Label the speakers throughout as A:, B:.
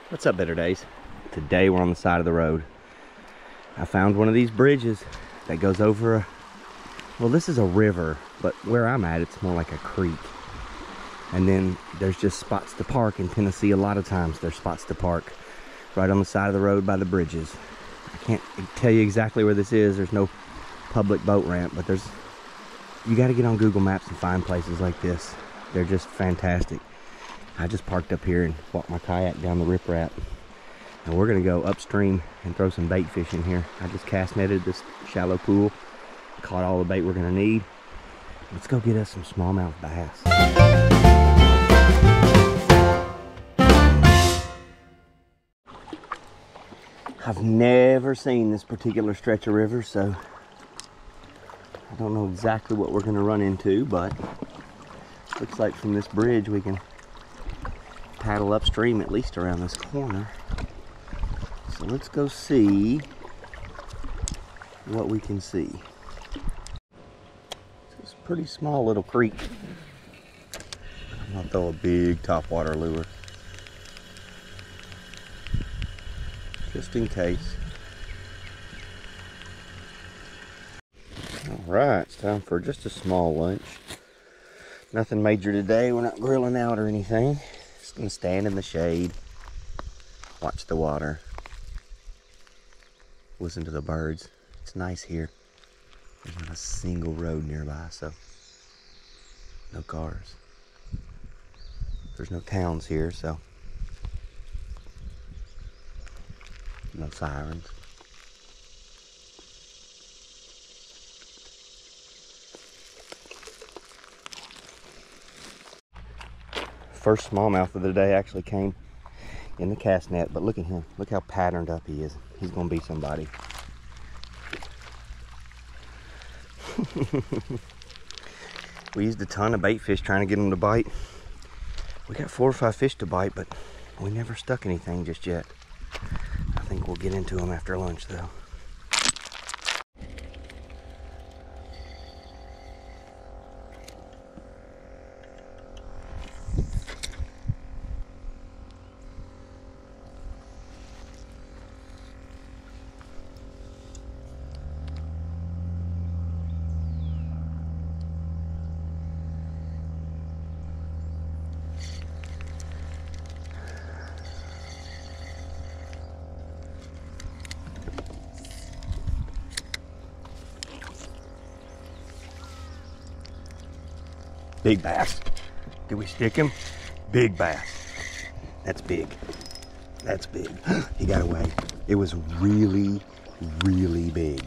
A: What's up, Better Days? Today we're on the side of the road. I found one of these bridges that goes over a, well, this is a river, but where I'm at, it's more like a creek. And then there's just spots to park. In Tennessee, a lot of times there's spots to park right on the side of the road by the bridges. I can't tell you exactly where this is. There's no public boat ramp, but you got to get on Google Maps and find places like this. They're just fantastic. I just parked up here and walked my kayak down the riprap. And we're gonna go upstream and throw some bait fish in here. I just cast netted this shallow pool, caught all the bait we're gonna need. Let's go get us some smallmouth bass. I've never seen this particular stretch of river, so I don't know exactly what we're gonna run into, but looks like from this bridge we can paddle upstream at least around this corner. So let's go see what we can see. It's a pretty small little creek. I'm gonna throw a big topwater lure, just in case. All right, it's time for just a small lunch. Nothing major today. We're not grilling out or anything. Just gonna stand in the shade, watch the water, listen to the birds. It's nice here. There's not a single road nearby, so no cars. There's no towns here, so no sirens. First smallmouth of the day actually came in the cast net, but look at him. Look how patterned up he is. He's gonna be somebody. We used a ton of bait fish trying to get them to bite. We got 4 or 5 fish to bite, but we never stuck anything just yet. I think we'll get into them after lunch though. Big bass. Did we stick him? Big bass. That's big. That's big. He got away. It was really, really big.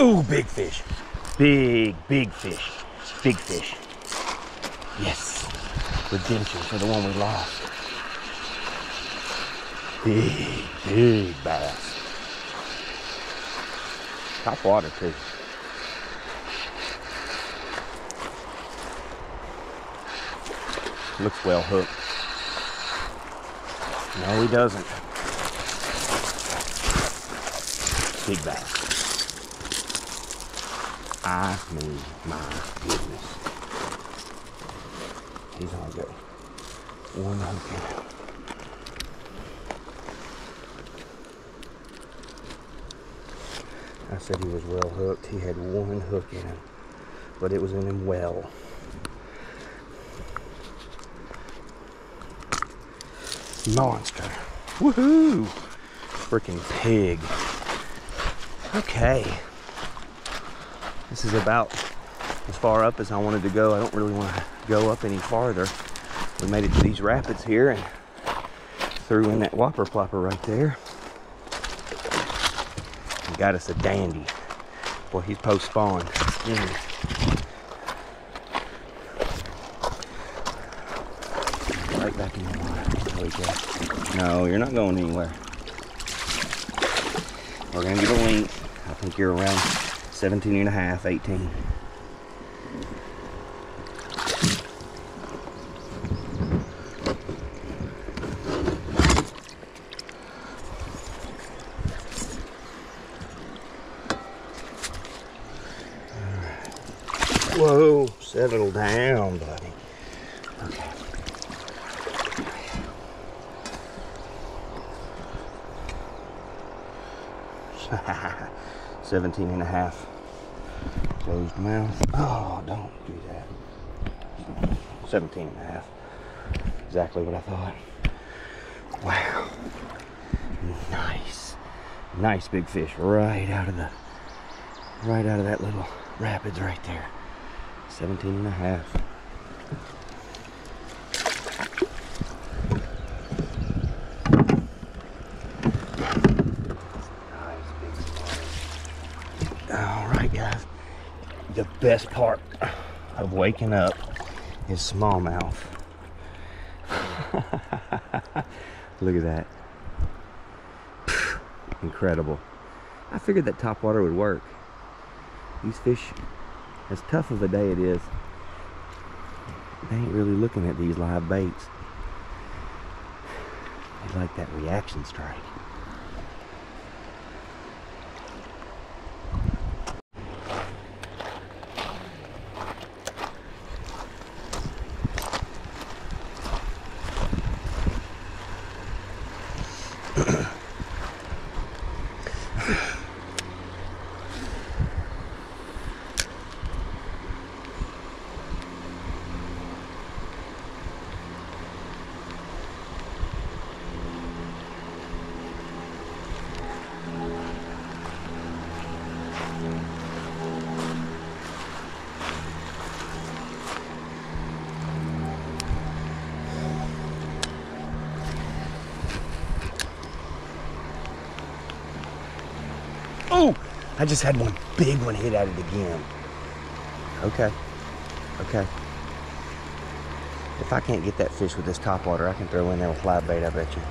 A: Ooh, big fish. Big fish. Big fish. Yes. Redemption for the one we lost. Big bass. Top water too. Looks well hooked. No, he doesn't. Big bass. I mean, my goodness. He's only got one hook in him. I said he was well hooked. He had one hook in him, but it was in him well. Monster. Woohoo! freaking pig. Okay. This is about as far up as I wanted to go. I don't really want to go up any farther. We made it to these rapids here and threw in that whopper plopper right there. And got us a dandy. Boy, he's post-spawned. Right back in the water. There we go. No, you're not going anywhere. We're gonna get a length. I think you're around 17 and a half, 18. Whoa, settle down, buddy. Okay. 17 and a half. Closed mouth. Oh, don't do that. 17 and a half. Exactly what I thought. Wow. Nice. Nice big fish right out of that little rapids right there. 17 and a half. Guys, the best part of waking up is smallmouth. Look at that. Incredible. I figured that topwater would work. These fish, as tough of a day it is, they ain't really looking at these live baits. They like that reaction strike. Oh, I just had one big one hit at it again. Okay, okay. If I can't get that fish with this topwater, I can throw in there with live bait, I bet you.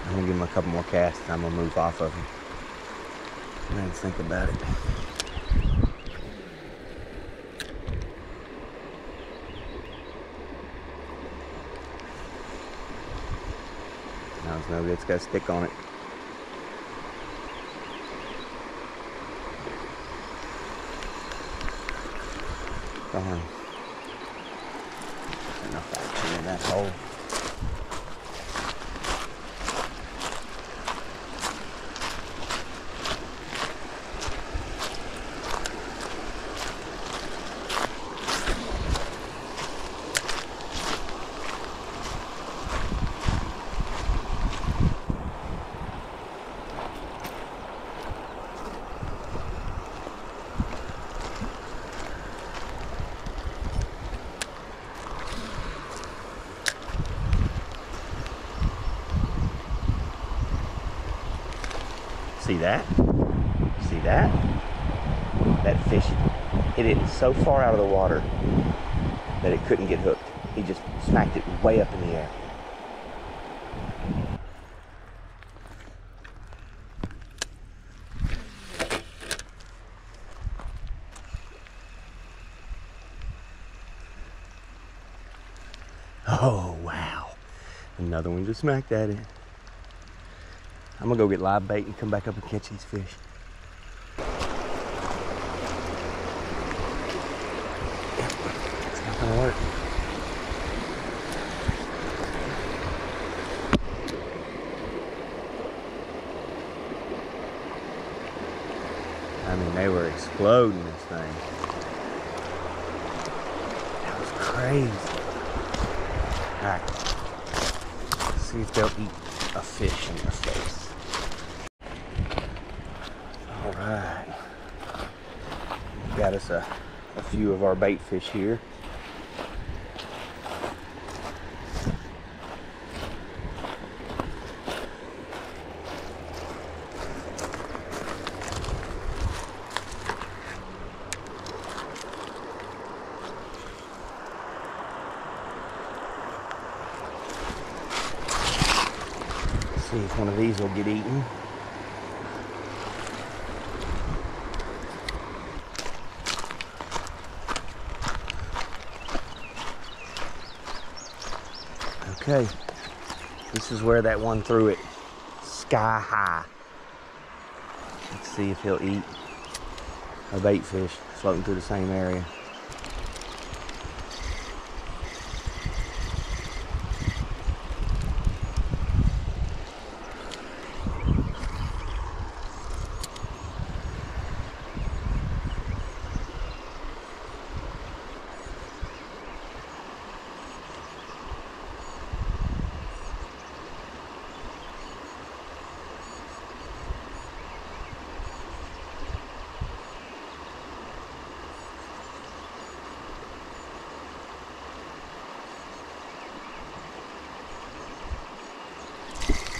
A: I'm gonna give him a couple more casts and I'm gonna move off of him. And then think about it. No, it's no good, it's got a stick on it. Darn. Enough action in that hole. See that? See that? That fish hit it so far out of the water that it couldn't get hooked. He just smacked it way up in the air. Oh, wow. Another one just smacked at it. I'm gonna go get live bait and come back up and catch these fish. gonna work. I mean, they were exploding this thing. That was crazy. All right, let's see if they'll eat a fish in their face. All right, got us a few of our bait fish here. See if one of these will get eaten. Okay, this is where that one threw it, sky high. Let's see if he'll eat a bait fish floating through the same area.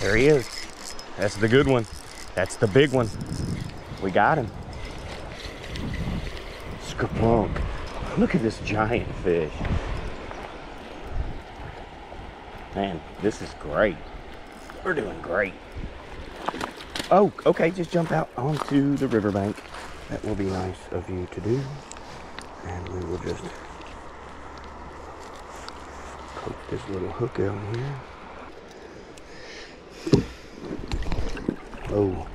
A: There he is. That's the good one. That's the big one. We got him. Skerplunk. Look at this giant fish. Man, this is great. We're doing great. Oh, okay, just jump out onto the riverbank. That will be nice of you to do. And we will just poke this little hook out here. Oh.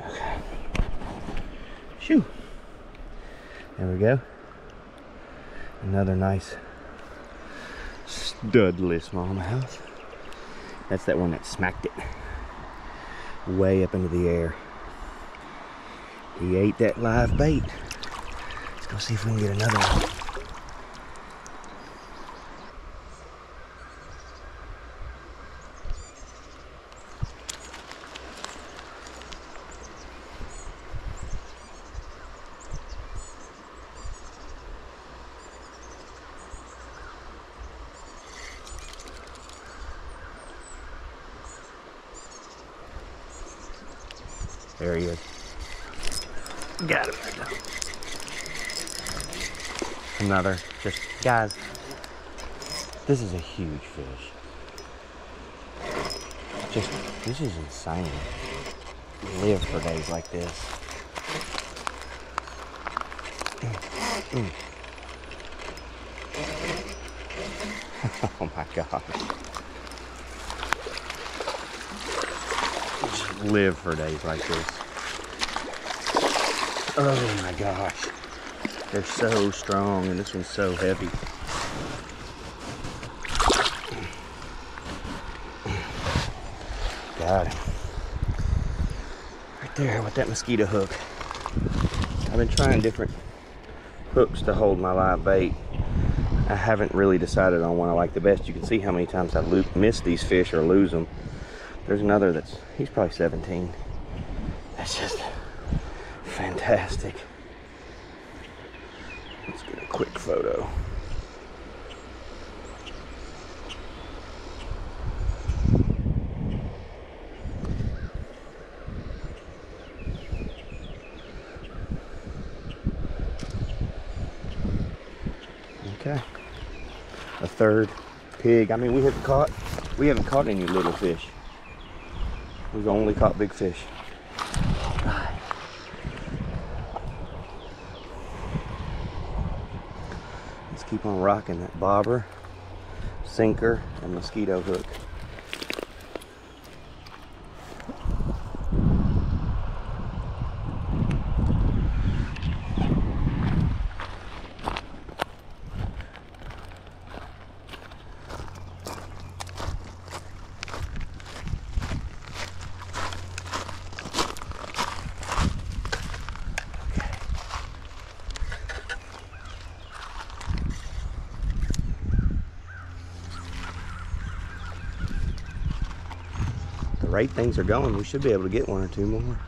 A: Okay. Shoo. There we go. Another nice studly smallmouth. That's that one that smacked it way up into the air. He ate that live bait. Let's go see if we can get another one. There he is. Got him. Another. Just, guys, this is a huge fish. Just, this is insane. Live for days like this. Oh my gosh. Just live for days like this. Oh my gosh. They're so strong and this one's so heavy. Got him. Right there with that mosquito hook. I've been trying different hooks to hold my live bait. I haven't really decided on one I like the best. You can see how many times I miss these fish or lose them. There's another that's, he's probably 17. That's just fantastic. Let's get a quick photo. Okay. A third pig. I mean, we haven't caught any little fish. We've only caught big fish. Right. Let's keep on rocking that bobber, sinker, and mosquito hook. rate things are going, we should be able to get one or two more.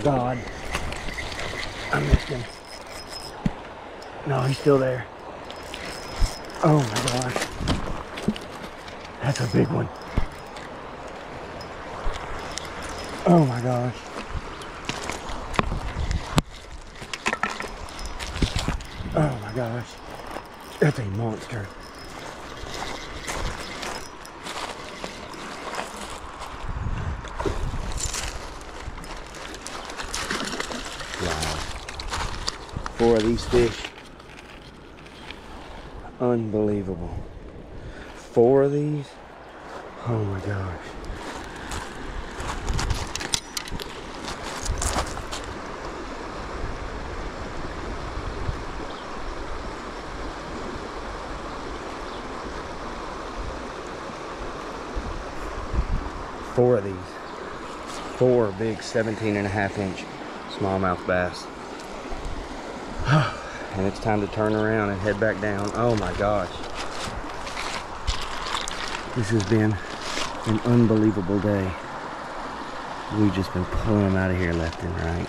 A: God, I missed him. No, he's still there. Oh my gosh, that's a big one. Oh my gosh. Oh my gosh, that's a monster. Wow. 4 of these fish. Unbelievable. 4 of these? Oh my gosh. Four of these. 4 big 17.5-inch smallmouth bass. And it's time to turn around and head back down. Oh my gosh. This has been an unbelievable day. We've just been pulling them out of here left and right.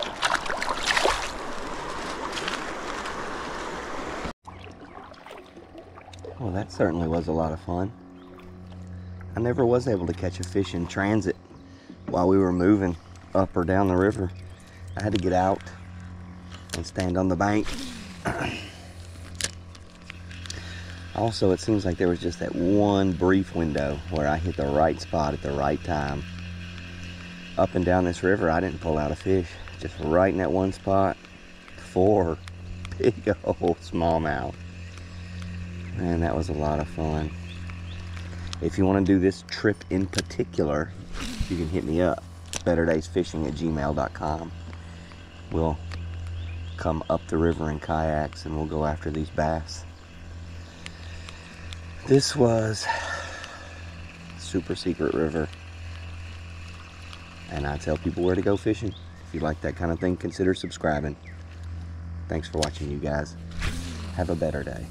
A: Well, that certainly was a lot of fun. I never was able to catch a fish in transit while we were moving up or down the river. I had to get out and stand on the bank. Also, it seems like there was just that one brief window where I hit the right spot at the right time. Up and down this river, I didn't pull out a fish. Just right in that one spot, 4 big old smallmouth. Man, that was a lot of fun. If you want to do this trip in particular, you can hit me up, betterdaysfishing@gmail.com. We'll come up the river in kayaks and we'll go after these bass. This was super secret river, and I tell people where to go fishing. If you like that kind of thing, consider subscribing. Thanks for watching, you guys. Have a better day.